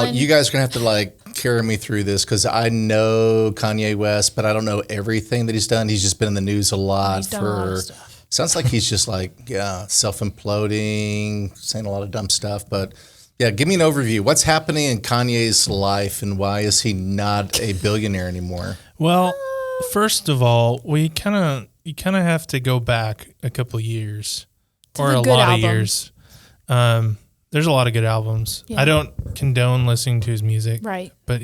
Now, you guys are going to have to carry me through this because I know Kanye West, but I don't know everything that he's done. He's just been in the news a lot He's done a lot of stuff. Sounds like he's just self-imploding, saying a lot of dumb stuff. But yeah, give me an overview. What's happening in Kanye's life and why is he not a billionaire anymore? Well, first of all, you kind of have to go back a couple years or a lot of years. There's a lot of good albums. Yeah. I don't condone listening to his music, right? But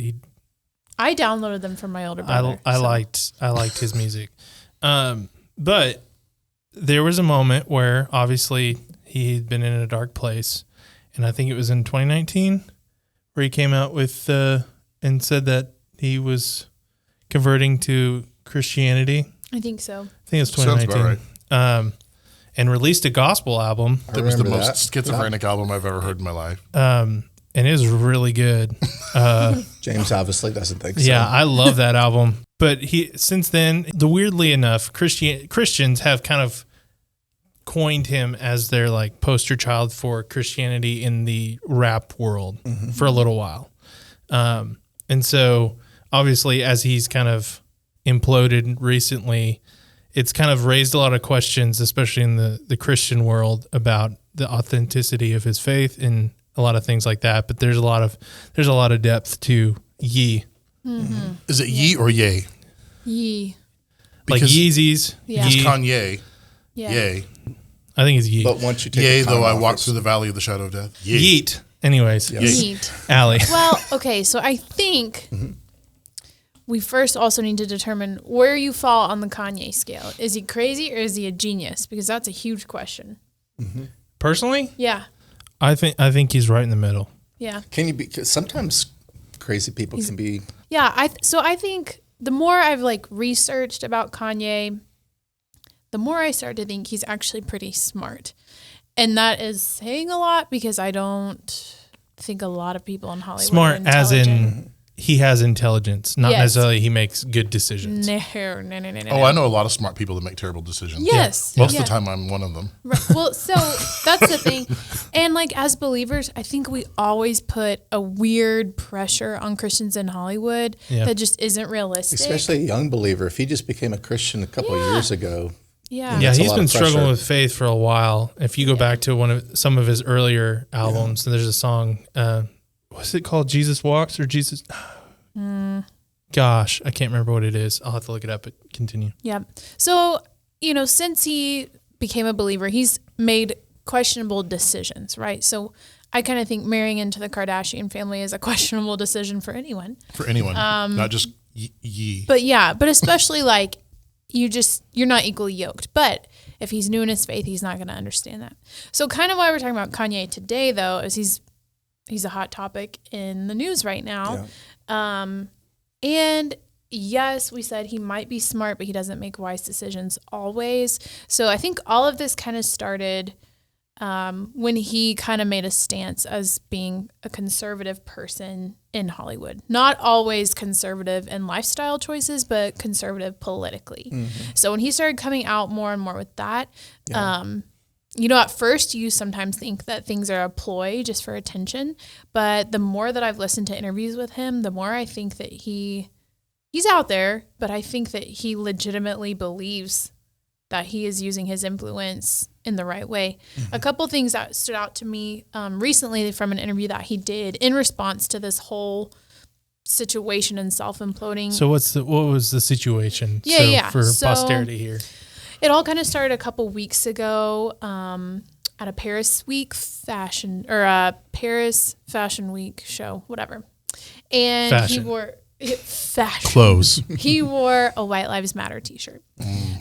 I downloaded them from my older brother. I liked his music, but there was a moment where obviously he'd been in a dark place, and I think it was in 2019 where he came out with and said that he was converting to Christianity. I think so. I think it was 2019. Sounds about right. And released a gospel album. That was the most schizophrenic album I've ever heard in my life. And it was really good. James obviously doesn't think so. Yeah, I love that album. But since then, weirdly enough, Christians have kind of coined him as their poster child for Christianity in the rap world for a little while. And so obviously as he's kind of imploded recently, it's kind of raised a lot of questions, especially in the Christian world, about the authenticity of his faith and a lot of things like that. But there's a lot of depth to Ye. Mm-hmm. Is it Ye or Ye? Ye. Like Yeezys. Yeah. It's Kanye. Yeah. Ye. I think it's Ye. But once you take Yea, though I walk through the valley of the shadow of death. Ye. Yeet. Anyways. Yes. Yeet. Allie. Well, okay, so I think we first also need to determine where you fall on the Kanye scale. Is he crazy or is he a genius? Because that's a huge question. Mm-hmm. Personally? Yeah. I think he's right in the middle. Yeah. Can you be? Cause sometimes crazy people can be. Yeah. I think the more I've researched about Kanye, the more I start to think he's actually pretty smart. And that is saying a lot because I don't think a lot of people in Hollywood smart are as in he has intelligence, not necessarily he makes good decisions. No. Oh, I know a lot of smart people that make terrible decisions. Yes. Most of the time I'm one of them. Right. Well, so that's the thing. And as believers, I think we always put a weird pressure on Christians in Hollywood that just isn't realistic. Especially a young believer. If he just became a Christian a couple of years ago. Yeah. Yeah, he's been struggling with faith for a while. If you go back to some of his earlier albums, there's a song, what's it called? Jesus Walks or Jesus? Gosh, I can't remember what it is. I'll have to look it up, but continue. Yeah. So, since he became a believer, he's made questionable decisions, right? So I kind of think marrying into the Kardashian family is a questionable decision for anyone. For anyone, not just Ye. But especially you're not equally yoked. But if he's new in his faith, he's not going to understand that. So kind of why we're talking about Kanye today, though, is he's a hot topic in the news right now. Yeah. And yes, we said he might be smart, but he doesn't make wise decisions always. So I think all of this kind of started when he kind of made a stance as being a conservative person in Hollywood. Not always conservative in lifestyle choices, but conservative politically. Mm-hmm. So when he started coming out more and more with that, at first you sometimes think that things are a ploy just for attention. But the more that I've listened to interviews with him, the more I think that he's out there, but I think that he legitimately believes that he is using his influence in the right way. Mm-hmm. A couple things that stood out to me recently from an interview that he did in response to this whole situation and self-imploding. So what was the situation? For posterity here. It all kind of started a couple weeks ago at a Paris Fashion Week show, whatever. And he wore fashion clothes. He wore a White Lives Matter t-shirt.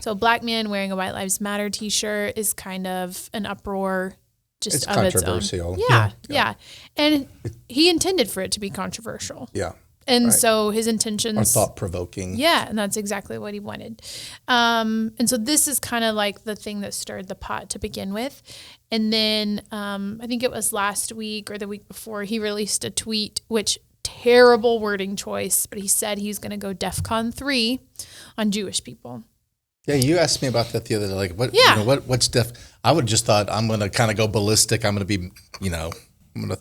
So a black man wearing a White Lives Matter t-shirt is kind of an uproar just of its own. Controversial. Yeah. And he intended for it to be controversial. Yeah. And so his intentions are thought-provoking. Yeah, and that's exactly what he wanted. And so this is kind of the thing that stirred the pot to begin with. And then I think it was last week or the week before, he released a tweet, which terrible wording choice, but he said he's going to go DEFCON 3 on Jewish people. Yeah, you asked me about that the other day. What's I would just thought I'm going to kind of go ballistic. I'm going to be, I'm going to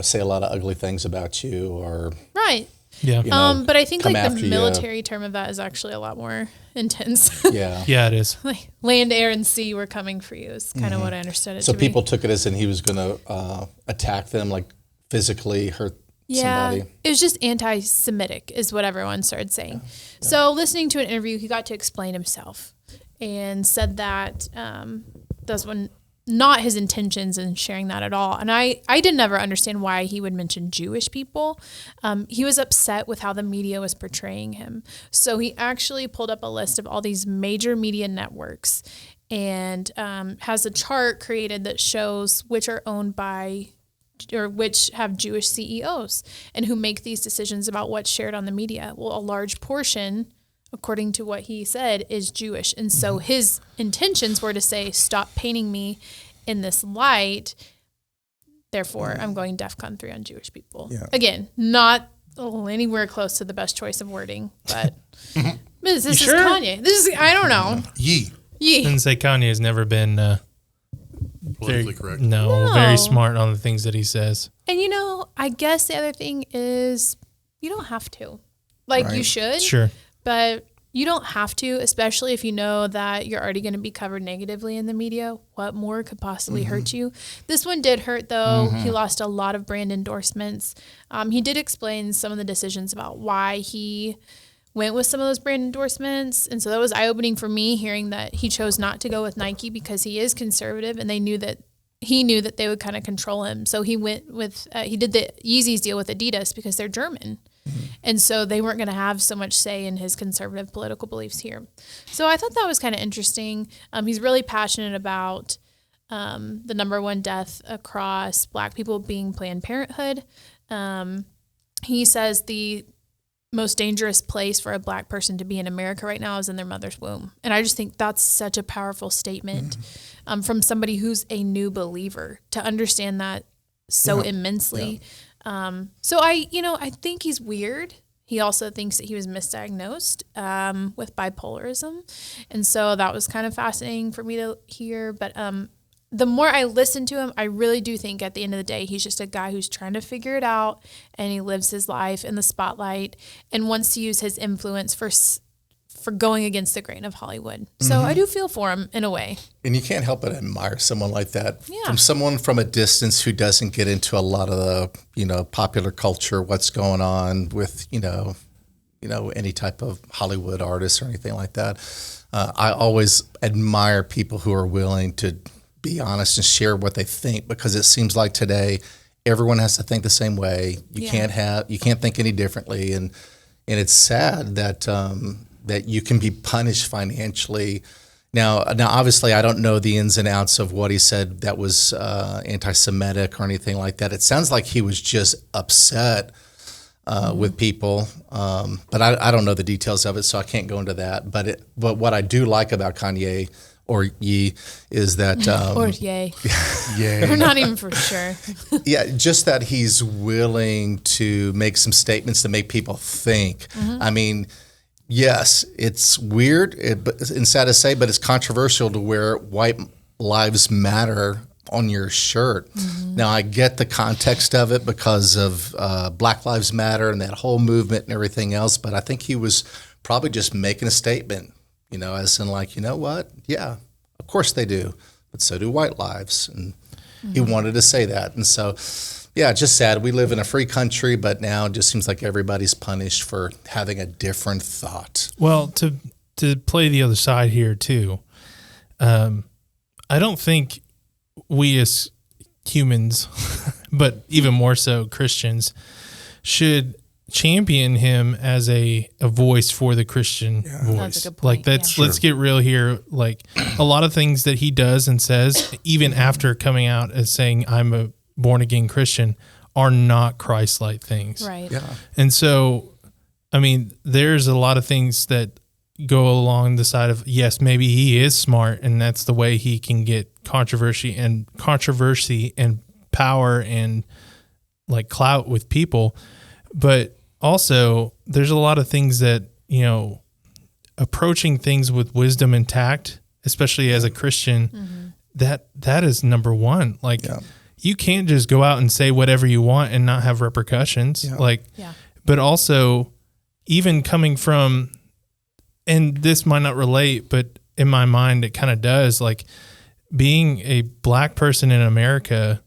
say a lot of ugly things about you or right. Yeah. But I think like after the you. military term of that is actually a lot more intense. Yeah. Yeah, it is. Like land, air, and sea were coming for you is kind of what I understood it So to be. people took it as in he was going to attack them, like physically hurt somebody. It was just anti-Semitic is what everyone started saying. Yeah. So listening to an interview, he got to explain himself and said that that's not his intentions in sharing that at all. And I didn't ever understand why he would mention Jewish people. He was upset with how the media was portraying him. So he actually pulled up a list of all these major media networks and has a chart created that shows which are owned by or which have Jewish CEOs and who make these decisions about what's shared on the media. Well, a large portion, according to what he said, is Jewish. And so his intentions were to say, stop painting me in this light. Therefore, I'm going DEFCON 3 on Jewish people. Yeah. Again, not anywhere close to the best choice of wording, but this is Kanye. This is, I don't know. Yee. Didn't say Kanye has never been Politically correct. No, very smart on the things that he says. And I guess the other thing is you don't have to. Like you should. Sure. But you don't have to, especially if you know that you're already going to be covered negatively in the media. What more could possibly hurt you? This one did hurt, though. He lost a lot of brand endorsements. He did explain some of the decisions about why he went with some of those brand endorsements. And so that was eye-opening for me, hearing that he chose not to go with Nike because he is conservative, and he knew that they would kind of control him. So he went with, he did the Yeezys deal with Adidas because they're German. And so they weren't going to have so much say in his conservative political beliefs here. So I thought that was kind of interesting. He's really passionate about the number one death across Black people being Planned Parenthood. He says the most dangerous place for a Black person to be in America right now is in their mother's womb. And I just think that's such a powerful statement from somebody who's a new believer, to understand that so immensely. So I think he's weird. He also thinks that he was misdiagnosed with bipolarism. And so that was kind of fascinating for me to hear. But the more I listen to him, I really do think at the end of the day, he's just a guy who's trying to figure it out, and he lives his life in the spotlight and wants to use his influence for going against the grain of Hollywood. So I do feel for him in a way. And you can't help but admire someone like that from someone from a distance who doesn't get into a lot of the, popular culture, what's going on with, any type of Hollywood artists or anything like that. I always admire people who are willing to be honest and share what they think, because it seems like today everyone has to think the same way. You can't think any differently. And it's sad that, that you can be punished financially. Now, obviously, I don't know the ins and outs of what he said that was anti-Semitic or anything like that. It sounds like he was just upset with people, but I don't know the details of it, so I can't go into that. But what I do like about Kanye or Ye is that or Ye. Yay. We're not even for sure. Yeah, just that he's willing to make some statements to make people think. I mean, yes, it's weird and sad to say, but it's controversial to wear white lives matter on your shirt. Now, I get the context of it because of Black Lives Matter and that whole movement and everything else, but I think he was probably just making a statement, as in like, you know what? Yeah, of course they do, but so do white lives. And he wanted to say that. And so, yeah, it's just sad. We live in a free country, but now it just seems like everybody's punished for having a different thought. Well, to play the other side here too, I don't think we as humans, but even more so Christians, should champion him as a voice for the Christian voice. That's a good point. Like let's get real here. Like a lot of things that he does and says, even after coming out as saying I'm a born again Christian, are not Christ-like things. Right. Yeah. And so, I mean, there's a lot of things that go along the side of, yes, maybe he is smart and that's the way he can get controversy and power and like clout with people. But also there's a lot of things that, approaching things with wisdom and tact, especially as a Christian, that is number one. Like, you can't just go out and say whatever you want and not have repercussions. But also even coming from, and this might not relate, but in my mind, it kind of does, like being a black person in America,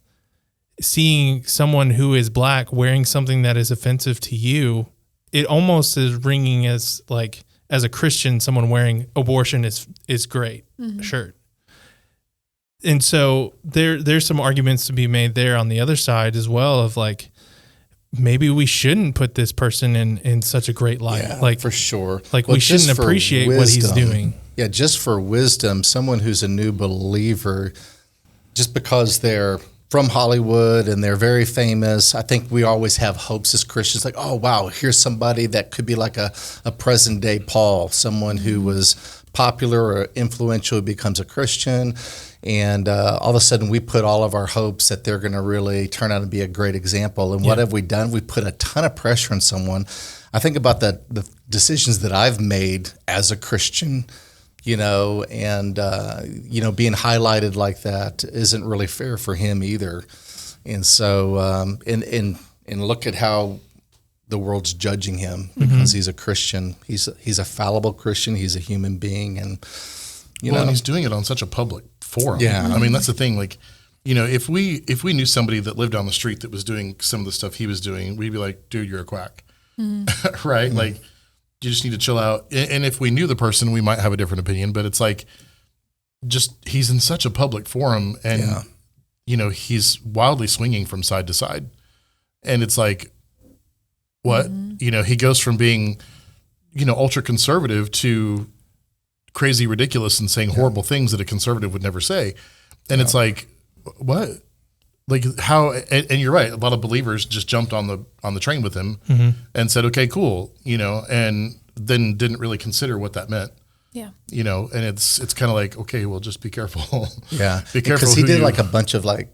seeing someone who is black wearing something that is offensive to you, it almost is ringing as like, as a Christian, someone wearing abortion is great shirt. And so there's some arguments to be made there on the other side as well of like, maybe we shouldn't put this person in such a great light. Yeah, like for sure. Like we shouldn't appreciate what he's doing. Yeah, just for wisdom, someone who's a new believer, just because they're from Hollywood and they're very famous, I think we always have hopes as Christians, like, oh, wow, here's somebody that could be like a present day Paul, someone who was popular or influential, becomes a Christian. And all of a sudden we put all of our hopes that they're going to really turn out to be a great example. And what have we done? We put a ton of pressure on someone. I think about the decisions that I've made as a Christian, and, being highlighted like that isn't really fair for him either. And so, and look at how the world's judging him because he's a Christian. He's a fallible Christian. He's a human being. And, and he's doing it on such a public forum. Yeah. I mean, that's the thing. Like, if we knew somebody that lived down the street that was doing some of the stuff he was doing, we'd be like, dude, you're a quack. Right? Like, you just need to chill out. And if we knew the person, we might have a different opinion, but it's like, he's in such a public forum and, he's wildly swinging from side to side. And it's like, what? He goes from being, ultra conservative to crazy ridiculous and saying horrible things that a conservative would never say. And it's like, what? Like how, and you're right. A lot of believers just jumped on the train with him and said, okay, cool. And then didn't really consider what that meant. Yeah. And it's kind of like, okay, well, just be careful. Yeah. Be careful. Because he did like a bunch of like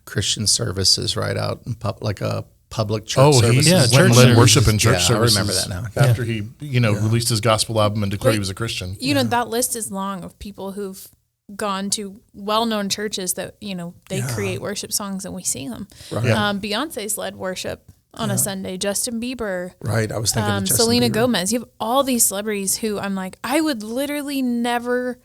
Christian services right out in like a public church services. Church led worship and church services. I remember that now. After he, released his gospel album and declared he was a Christian. That list is long of people who've gone to well-known churches that, they create worship songs and we sing them. Right. Beyonce's led worship on a Sunday. Justin Bieber. Right. I was thinking of Justin Selena Bieber. Gomez. You have all these celebrities who I'm like, I would literally never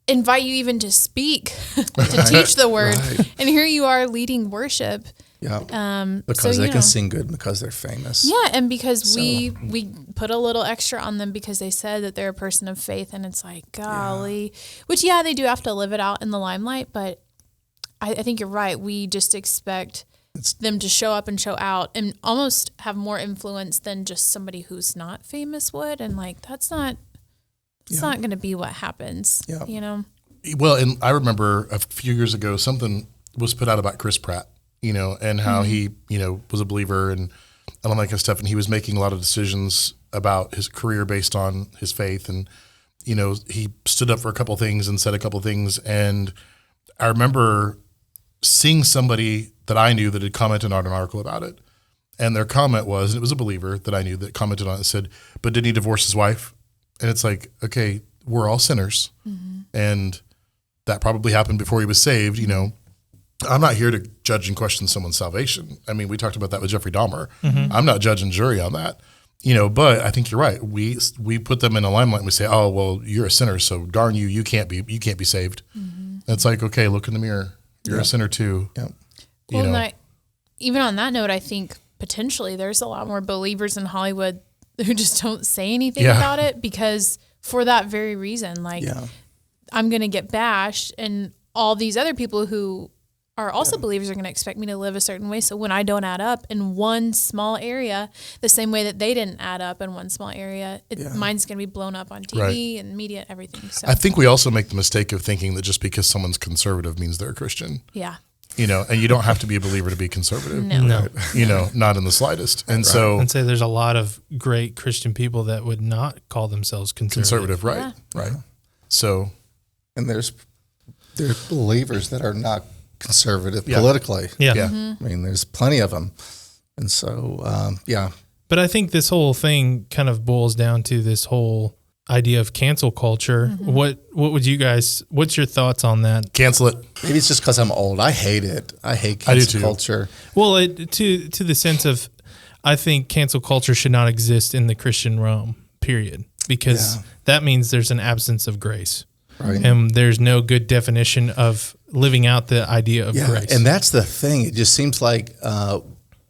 invite you even to speak, to teach the word. Right. And here you are leading worship. Yeah, because they can sing good because they're famous. Yeah, and because we put a little extra on them because they said that they're a person of faith, and it's like, golly. Which, they do have to live it out in the limelight, but I think you're right. We just expect them to show up and show out and almost have more influence than just somebody who's not famous would, and like that's not going to be what happens, Well, and I remember a few years ago something was put out about Chris Pratt. And how he, was a believer and all that kind of stuff. And he was making a lot of decisions about his career based on his faith. And, he stood up for a couple of things and said a couple of things. And I remember seeing somebody that I knew that had commented on an article about it. And their comment was, and it was a believer that I knew that commented on it, said, but didn't he divorce his wife? And it's like, okay, we're all sinners. And that probably happened before he was saved, I'm not here to judge and question someone's salvation. I mean, we talked about that with Jeffrey Dahmer. I'm not judge and jury on that, but I think you're right. We put them in a limelight and we say, oh, well, you're a sinner. So darn you, you can't be saved. And it's like, okay, look in the mirror. You're a sinner too. Yep. Well, even on that note, I think potentially there's a lot more believers in Hollywood who just don't say anything about it because for that very reason, like I'm going to get bashed and all these other people who are also believers are going to expect me to live a certain way. So when I don't add up in one small area, the same way that they didn't add up in one small area, mine's going to be blown up on TV and media and everything. So I think we also make the mistake of thinking that just because someone's conservative means they're a Christian. Yeah. And you don't have to be a believer to be conservative. No. Not in the slightest. And so I'd say there's a lot of great Christian people that would not call themselves conservative. Right. Yeah. Right. So, and there's believers that are not conservative politically. Yeah. I mean, there's plenty of them. And so, But I think this whole thing kind of boils down to this whole idea of cancel culture. What would you guys, what's your thoughts on that? Cancel it. Maybe it's just because I'm old. I hate it. I hate cancel culture. Well, to the sense of, I think cancel culture should not exist in the Christian realm, period, because that means there's an absence of grace. Right. And there's no good definition of living out the idea of grace. And that's the thing. It just seems like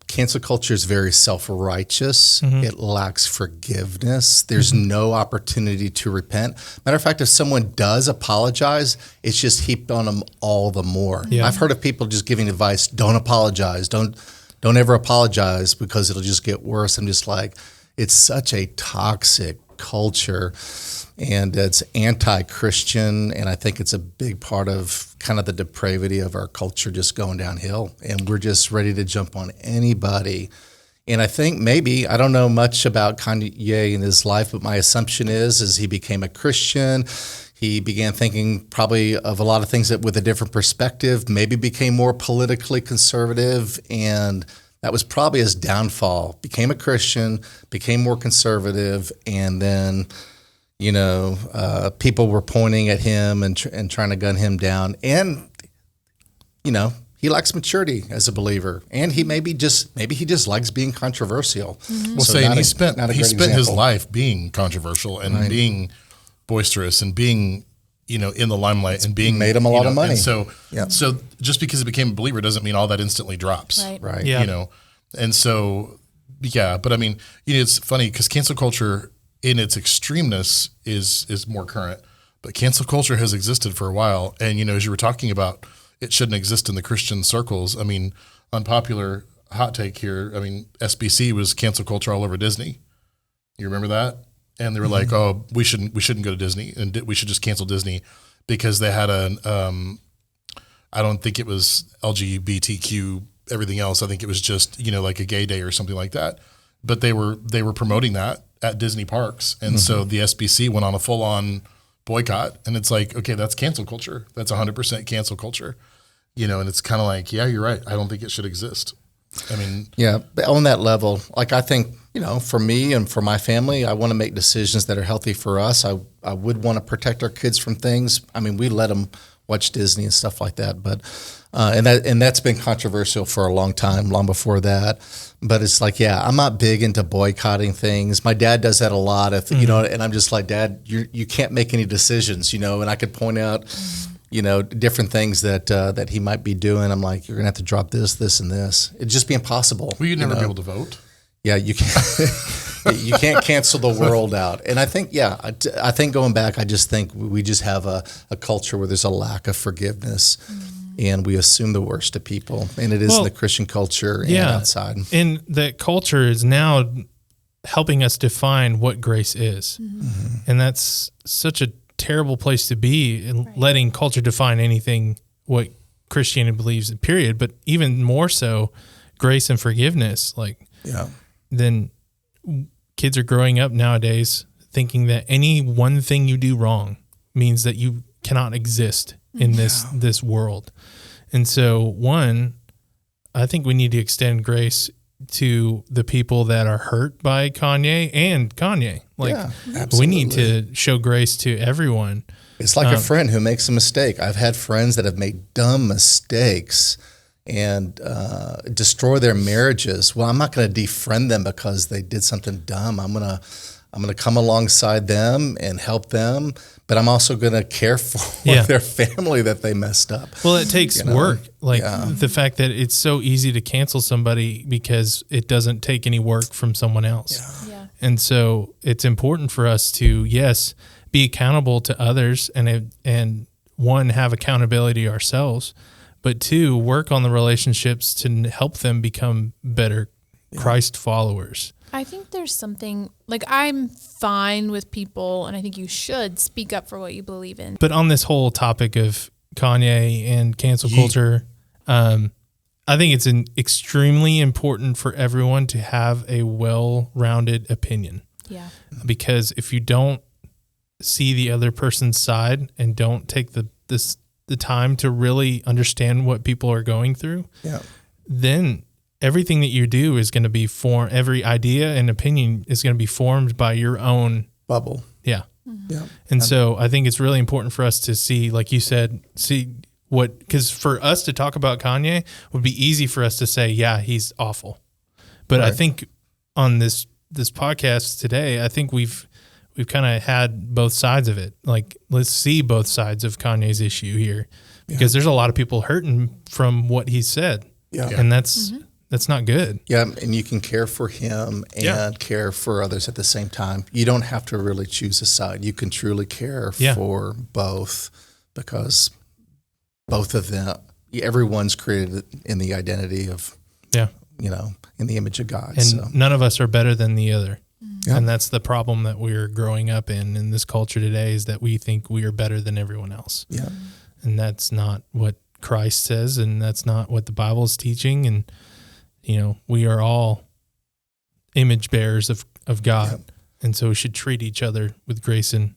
cancel culture is very self-righteous. It lacks forgiveness. There's no opportunity to repent. Matter of fact, if someone does apologize, it's just heaped on them all the more. Yeah. I've heard of people just giving advice, don't apologize. Don't ever apologize because it'll just get worse. I'm just like, it's such a toxic culture. And it's anti-Christian, and I think it's a big part of kind of the depravity of our culture just going downhill. And we're just ready to jump on anybody. And I think maybe, I don't know much about Kanye in his life, but my assumption is he became a Christian. He began thinking probably of a lot of things with a different perspective, maybe became more politically conservative, and that was probably his downfall. Became a Christian, became more conservative, and then people were pointing at him and trying to gun him down. And, he lacks maturity as a believer. And he maybe he just likes being controversial. Well, he spent his life being controversial and being boisterous and being, in the limelight and being made him a lot of money. And so just because he became a believer doesn't mean all that instantly drops. Right. Yeah. And so, but I mean, it's funny because cancel culture in its extremeness is more current, but cancel culture has existed for a while. And, as you were talking about, it shouldn't exist in the Christian circles. I mean, unpopular hot take here. I mean, SBC was cancel culture all over Disney. You remember that? And they were like, oh, we shouldn't go to Disney and we should just cancel Disney because they had I don't think it was LGBTQ, everything else. I think it was just, like a gay day or something like that. But they were promoting that at Disney parks. And so the SBC went on a full on boycott, and it's like, okay, that's cancel culture. That's 100% cancel culture, and it's kind of like, yeah, you're right. I don't think it should exist. I mean, yeah, but on that level, like I think, for me and for my family, I want to make decisions that are healthy for us. I would want to protect our kids from things. I mean, we let them watch Disney and stuff like that, but and that's been controversial for a long time, long before that. But it's like, I'm not big into boycotting things. My dad does that a lot, and I'm just like, Dad, you can't make any decisions, and I could point out, different things that he might be doing. I'm like, you're gonna have to drop this, and this. It'd just be impossible. Well, you'd never be able to vote. Yeah, you can't. You can't cancel the world out. And I think, I think going back, I just think we just have a culture where there's a lack of forgiveness. And we assume the worst of people, and it is in the Christian culture and outside. And that culture is now helping us define what grace is. And that's such a terrible place to be, in letting culture define anything what Christianity believes, period. But even more so, grace and forgiveness. Then kids are growing up nowadays thinking that any one thing you do wrong means that you cannot exist in this world. And so, I think we need to extend grace to the people that are hurt by Kanye and Kanye. We need to show grace to everyone. It's like a friend who makes a mistake. I've had friends that have made dumb mistakes and destroy their marriages. Well, I'm not going to defriend them because they did something dumb. I'm going to come alongside them and help them, but I'm also going to care for their family that they messed up. Well, it takes work. The fact that it's so easy to cancel somebody because it doesn't take any work from someone else. Yeah. And so it's important for us to, be accountable to others and one, have accountability ourselves, but two, work on the relationships to help them become better Christ followers. I think there's something, I'm fine with people, and I think you should speak up for what you believe in. But on this whole topic of Kanye and cancel culture, I think it's extremely important for everyone to have a well-rounded opinion. Yeah. Because if you don't see the other person's side and don't take the time to really understand what people are going through, then everything that you do is going to be every idea and opinion is going to be formed by your own bubble. Yeah. Yeah. And so I think it's really important for us to see, like you said, because for us to talk about Kanye would be easy for us to say, yeah, he's awful. But I think on this podcast today, I think we've kind of had both sides of it. Like, let's see both sides of Kanye's issue here, because there's a lot of people hurting from what he said. Yeah. And that's not good. Yeah, and you can care for him and care for others at the same time. You don't have to really choose a side. You can truly care for both, because both of them, everyone's created in the identity of, in the image of God. And none of us are better than the other. Yeah. And that's the problem that we're growing up in this culture today, is that we think we are better than everyone else. Yeah. And that's not what Christ says, and that's not what the Bible is teaching. And, we are all image bearers of God. Yeah. And so we should treat each other with grace and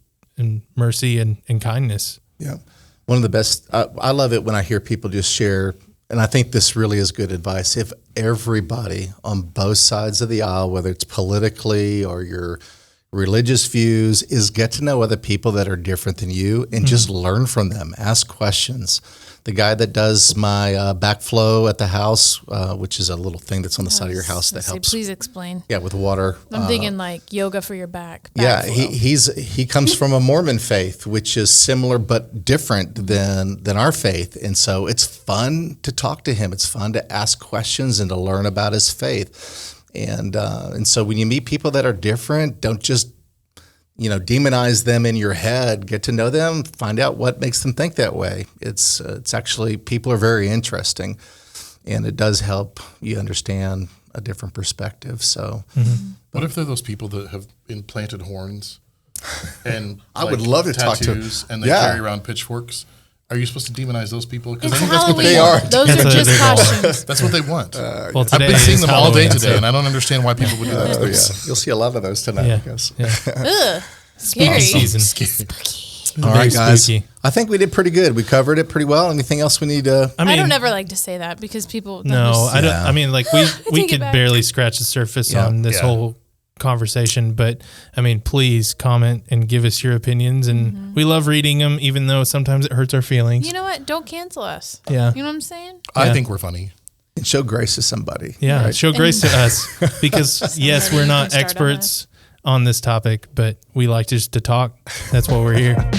mercy and kindness. Yeah. One of the best, I love it when I hear people just share, and I think this really is good advice. If everybody on both sides of the aisle, whether it's politically or your religious views, is get to know other people that are different than you and just learn from them, ask questions. The guy that does my backflow at the house, which is a little thing that's on the side of your house that helps. Please explain. Yeah, with water. I'm thinking like yoga for your back. Yeah, he comes from a Mormon faith, which is similar but different than our faith, and so it's fun to talk to him. It's fun to ask questions and to learn about his faith, and so when you meet people that are different, don't just demonize them in your head. Get to know them, find out what makes them think that way. It's actually, people are very interesting, and it does help you understand a different perspective. So, what if they're those people that have implanted horns and I would love to talk to them, and they carry around pitchforks? Are you supposed to demonize those people? Because I think Halloween. that's what they are. Those are just costumes. That's what they want. Well, I've been seeing them all day today, so. and I don't understand why people would do that. You'll see a lot of those tonight, I guess. Ugh, scary. Season. All right, guys. Spooky. I think we did pretty good. We covered it pretty well. Anything else we need to? I don't ever like to say that because people. No, I don't. I mean, like we could back. barely scratch the surface on this whole conversation, but I mean, please comment and give us your opinions, and we love reading them, even though sometimes it hurts our feelings. You know what? Don't cancel us. Yeah, you know what I'm saying? I think we're funny. And show grace to somebody. Yeah, right? Show grace to us, because yes, we're not experts on this topic, but we like just to talk. That's why we're here.